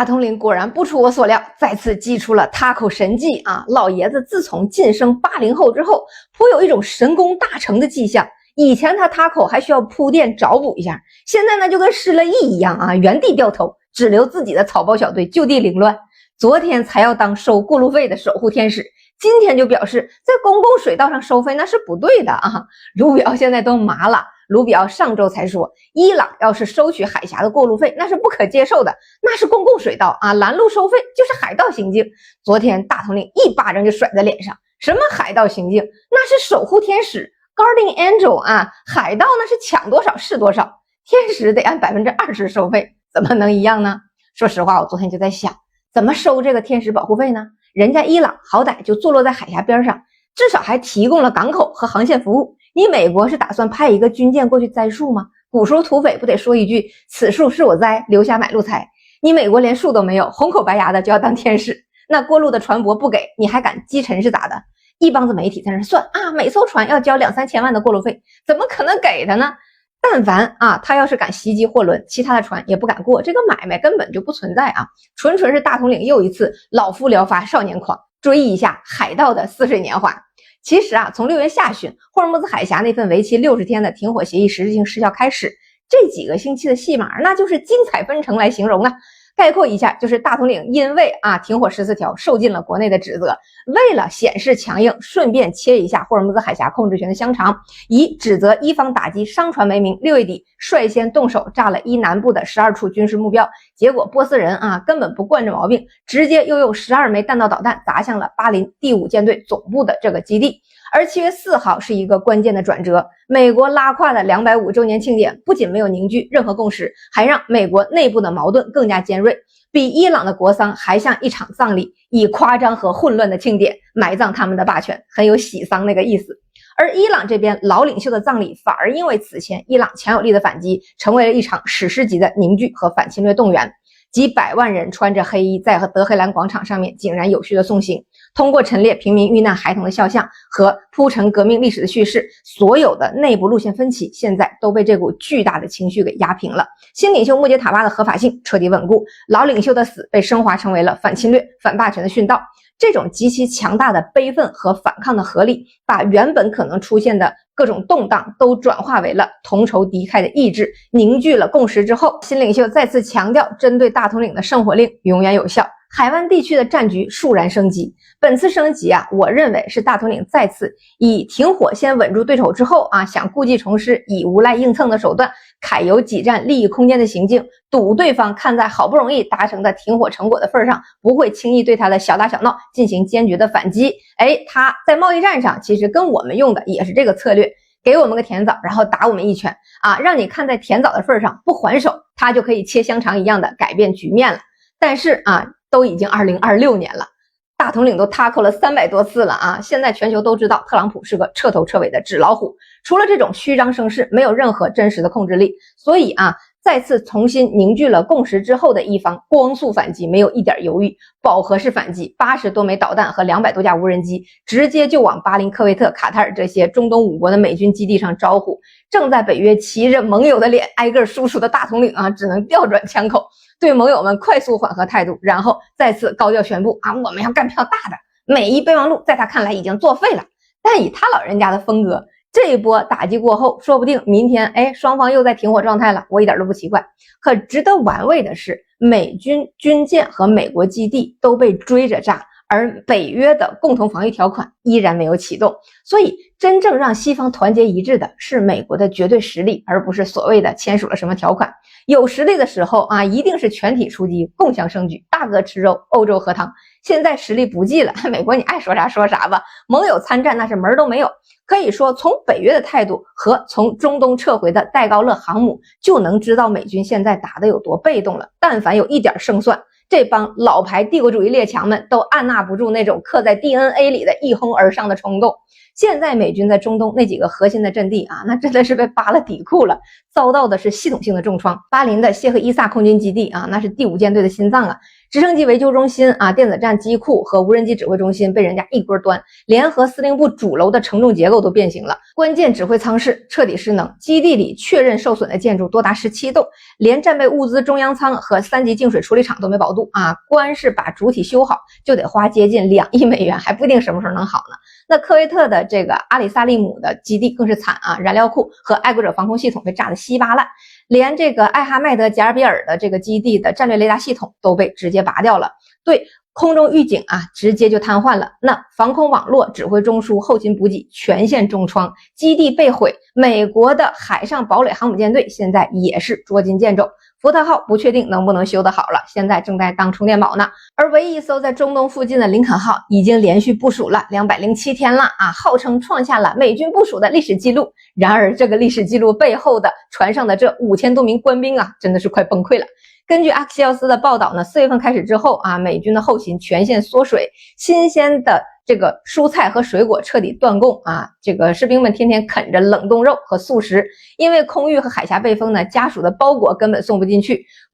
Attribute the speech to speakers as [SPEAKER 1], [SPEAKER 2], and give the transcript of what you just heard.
[SPEAKER 1] 大统领果然不出我所料，再次祭出了Taco神技啊！老爷子自从晋升80后之后，颇有一种神功大成的迹象。以前他Taco还需要铺垫找补一下，现在呢就跟失了忆一样啊，原地掉头，只留自己的草包小队就地凌乱。昨天才要当收过路费的守护天使，今天就表示在公共水道上收费那是不对的啊！卢比奥现在都麻了。卢比奥上周才说，伊朗要是收取海峡的过路费，那是不可接受的，那是公共水道啊，拦路收费就是海盗行径。昨天大统领一巴掌就甩在脸上，什么海盗行径，那是守护天使 Guardian Angel 啊，海盗那是抢多少是多少，天使得按20%收费，怎么能一样呢？说实话，我昨天就在想，怎么收这个天使保护费呢？人家伊朗好歹就坐落在海峡边上，至少还提供了港口和航线服务。你美国是打算派一个军舰过去栽树吗？古时候土匪不得说一句，此树是我栽，留下买路财。你美国连树都没有，红口白牙的就要当天使，那过路的船舶不给，你还敢击沉是咋的？一帮子媒体在那算啊，每艘船要交2-3千万的过路费，怎么可能给他呢？但凡啊，他要是敢袭击货轮，其他的船也不敢过，这个买卖根本就不存在啊！纯是大统领又一次老夫聊发少年狂，追忆一下海盗的似水年华。其实啊，从6月下旬霍尔木兹海峡那份为期60天的停火协议实质性失效开始，这几个星期的戏码那就是精彩纷呈来形容啊。概括一下，就是大统领因为停火14条受尽了国内的指责，为了显示强硬，顺便切一下霍尔木兹海峡控制权的香肠，以指责伊方打击商船为名，6月底率先动手炸了伊南部的12处军事目标，结果波斯人根本不惯着毛病，直接又用12枚弹道导弹砸向了巴林第5舰队总部的这个基地。而7月4号是一个关键的转折，美国拉胯的250周年庆典不仅没有凝聚任何共识，还让美国内部的矛盾更加尖锐，比伊朗的国丧还像一场葬礼，以夸张和混乱的庆典埋葬他们的霸权，很有喜丧那个意思。而伊朗这边老领袖的葬礼反而因为此前伊朗强有力的反击，成为了一场史诗级的凝聚和反侵略动员。几百万人穿着黑衣在德黑兰广场上面井然有序的送行，通过陈列平民遇难孩童的肖像和铺陈革命历史的叙事，所有的内部路线分歧现在都被这股巨大的情绪给压平了。新领袖穆杰塔巴的合法性彻底稳固，老领袖的死被升华成为了反侵略反霸权的殉道。这种极其强大的悲愤和反抗的合力，把原本可能出现的各种动荡都转化为了同仇敌忾的意志，凝聚了共识之后，新领袖再次强调针对大统领的圣火令永远有效，海湾地区的战局倏然升级。本次升级我认为是大统领再次以停火先稳住对手之后想故技重施，以无赖硬蹭的手段揩油挤占利益空间的行径，赌对方看在好不容易达成的停火成果的份上，不会轻易对他的小打小闹进行坚决的反击。他在贸易战上其实跟我们用的也是这个策略，给我们个甜枣，然后打我们一拳让你看在甜枣的份上不还手，他就可以切香肠一样的改变局面了。但是都已经2026年了，大统领都Taco了300多次了现在全球都知道特朗普是个彻头彻尾的纸老虎，除了这种虚张声势，没有任何真实的控制力。所以再次重新凝聚了共识之后的一方光速反击，没有一点犹豫，饱和式反击，80多枚导弹和200多架无人机直接就往巴林、科威特、卡塔尔这些中东5国的美军基地上招呼。正在北约骑着盟友的脸挨个输出的大统领只能调转枪口，对盟友们快速缓和态度，然后再次高调宣布我们要干票大的，每一备忘录在他看来已经作废了。但以他老人家的风格，这一波打击过后，说不定明天双方又在停火状态了，我一点都不奇怪。可值得玩味的是，美军军舰和美国基地都被追着炸，而北约的共同防御条款依然没有启动。所以真正让西方团结一致的是美国的绝对实力，而不是所谓的签署了什么条款。有实力的时候一定是全体出击，共襄盛举，大哥吃肉，欧洲喝汤。现在实力不济了，美国你爱说啥说啥吧，盟友参战那是门都没有。可以说从北约的态度和从中东撤回的戴高乐航母就能知道美军现在打得有多被动了。但凡有一点胜算，这帮老牌帝国主义列强们都按捺不住那种刻在 DNA 里的一哄而上的冲动。现在美军在中东那几个核心的阵地那真的是被扒了底裤了，遭到的是系统性的重创。巴林的谢赫伊萨空军基地那是第5舰队的心脏直升机维修中心电子战机库和无人机指挥中心被人家一锅端，联合司令部主楼的承重结构都变形了，关键指挥舱室彻底失能，基地里确认受损的建筑多达17栋，连战备物资中央舱和3级净水处理厂都没保住。度啊，光是把主体修好就得花接近2亿美元，还不一定什么时候能好呢。那科威特的这个阿里萨利姆的基地更是惨啊，燃料库和爱国者防空系统被炸得稀巴烂，连这个艾哈迈德加尔比尔的这个基地的战略雷达系统都被直接拔掉了，对空中预警啊直接就瘫痪了。那防空网络、指挥中枢、后勤补给全线重创，基地被毁。美国的海上堡垒航母舰队现在也是捉襟见肘，福特号不确定能不能修得好了，现在正在当充电宝呢。而唯一一艘在中东附近的林肯号已经连续部署了207天了啊，号称创下了美军部署的历史记录。然而这个历史记录背后的船上的这5000多名官兵啊，真的是快崩溃了。根据阿克西奥斯的报道呢，4月份开始之后啊，美军的后勤全线缩水，新鲜的这个蔬菜和水果彻底断供啊，这个士兵们天天啃着冷冻肉和速食，因为空域和海峡被封呢，家属的包裹根本送不进去。